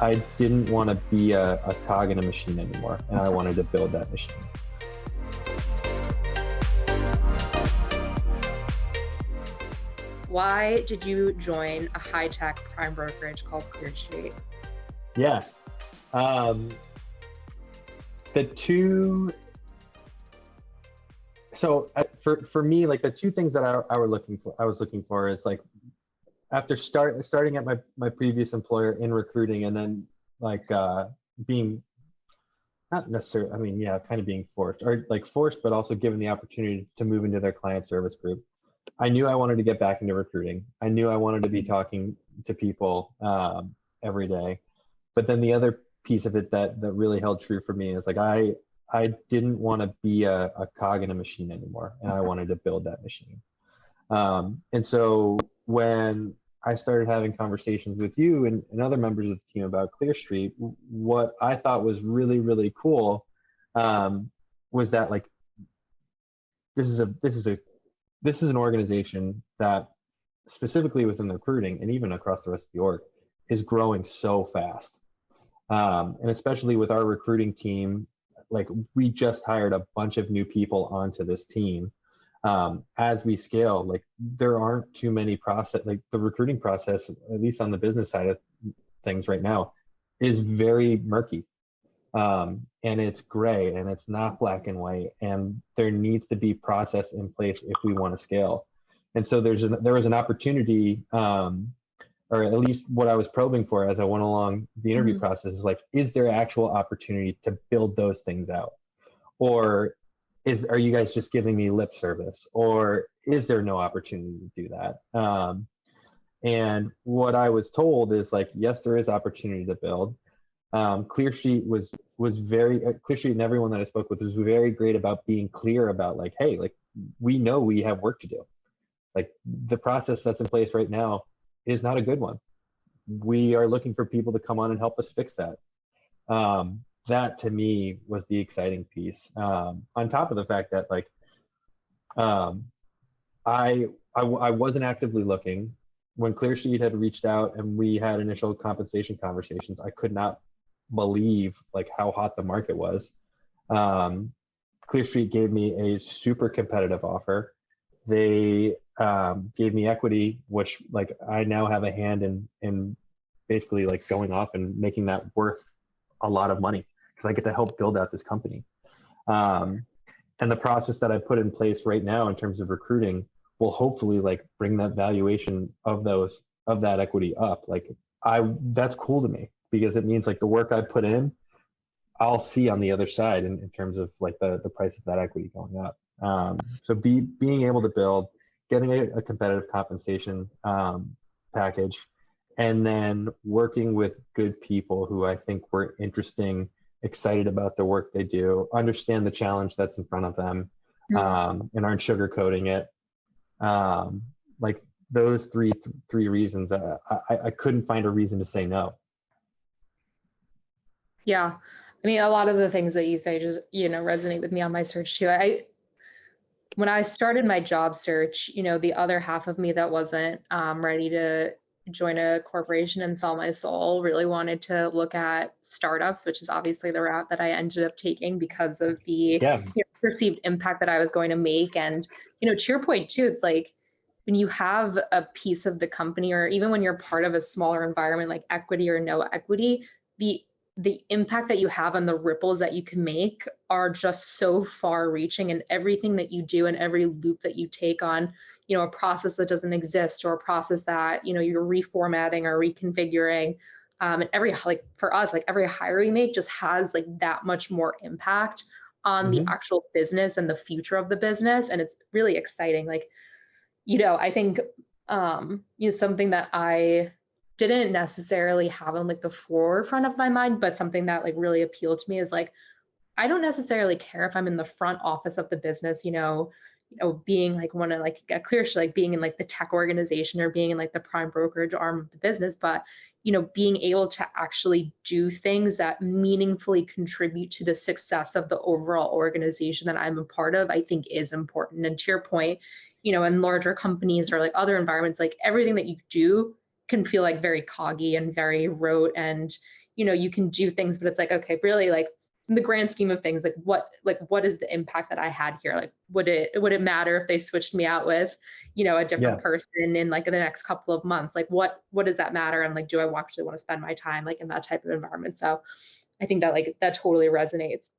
I didn't want to be a cog in a machine anymore, and I wanted to build that machine. Why did you join a high-tech prime brokerage called Clear Street? Yeah. Um, the two, so for me, like the two things that I was looking for is like after starting at my previous employer in recruiting, and then like being not necessarily, I mean, yeah, kind of being forced, or like forced, but also given the opportunity to move into their client service group. I knew I wanted to get back into recruiting. I knew I wanted to be talking to people every day. But then the other piece of it that really held true for me is like I didn't want to be a cog in a machine anymore, and I wanted to build that machine. And so when I started having conversations with you and other members of the team about Clear Street, what I thought was really, really cool was that like this is an organization that specifically within the recruiting and even across the rest of the org is growing so fast. And especially with our recruiting team, like we just hired a bunch of new people onto this team. As we scale, like there aren't too many process, like the recruiting process, at least on the business side of things right now, is very murky. And it's gray and it's not black and white, and there needs to be process in place if we want to scale. And so there was an opportunity, or at least what I was probing for as I went along the interview process is like, is there actual opportunity to build those things out? Or are you guys just giving me lip service? Or is there no opportunity to do that? And what I was told is like, yes, there is opportunity to build. Clear Street was very Clear Street, and everyone that I spoke with was very great about being clear about like, hey, like we know we have work to do. Like the process that's in place right now is not a good one. We are looking for people to come on and help us fix that. That to me was the exciting piece. On top of the fact that like I wasn't actively looking. When Clear Street had reached out and we had initial compensation conversations, I could not believe like how hot the market was. Clear Street gave me a super competitive offer. They gave me equity, which like I now have a hand in basically like going off and making that worth a lot of money because I get to help build out this company. And the process that I put in place right now in terms of recruiting will hopefully like bring that valuation of that equity up. Like that's cool to me because it means like the work I put in, I'll see on the other side in terms of like the price of that equity going up. So being able to build, getting a competitive compensation package, and then working with good people who I think were interesting, excited about the work they do, understand the challenge that's in front of them, and aren't sugarcoating it. Like those three reasons, I couldn't find a reason to say no. Yeah. I mean, a lot of the things that you say just, resonate with me on my search too. When I started my job search, the other half of me that wasn't ready to join a corporation and sell my soul really wanted to look at startups, which is obviously the route that I ended up taking because of the perceived impact that I was going to make. And, to your point too, it's like when you have a piece of the company, or even when you're part of a smaller environment like equity or no equity, the impact that you have and the ripples that you can make are just so far reaching, and everything that you do and every loop that you take on, a process that doesn't exist or a process that, you're reformatting or reconfiguring. And for us, like every hire we make just has like that much more impact on the actual business and the future of the business. And it's really exciting. Like, I think, something that I didn't necessarily have on like the forefront of my mind, but something that like really appealed to me is like, I don't necessarily care if I'm in the front office of the business, being like one of like a Clear Street, like being in like the tech organization or being in like the prime brokerage arm of the business, but being able to actually do things that meaningfully contribute to the success of the overall organization that I'm a part of, I think is important. And to your point, in larger companies or like other environments, like everything that you do can feel like very coggy and very rote. And, you can do things, but it's like, okay, really, like in the grand scheme of things, like what is the impact that I had here? Like, would it matter if they switched me out with, a different Yeah. person in like the next couple of months? Like, what does that matter? And like, do I actually want to spend my time like in that type of environment? So I think that like that totally resonates.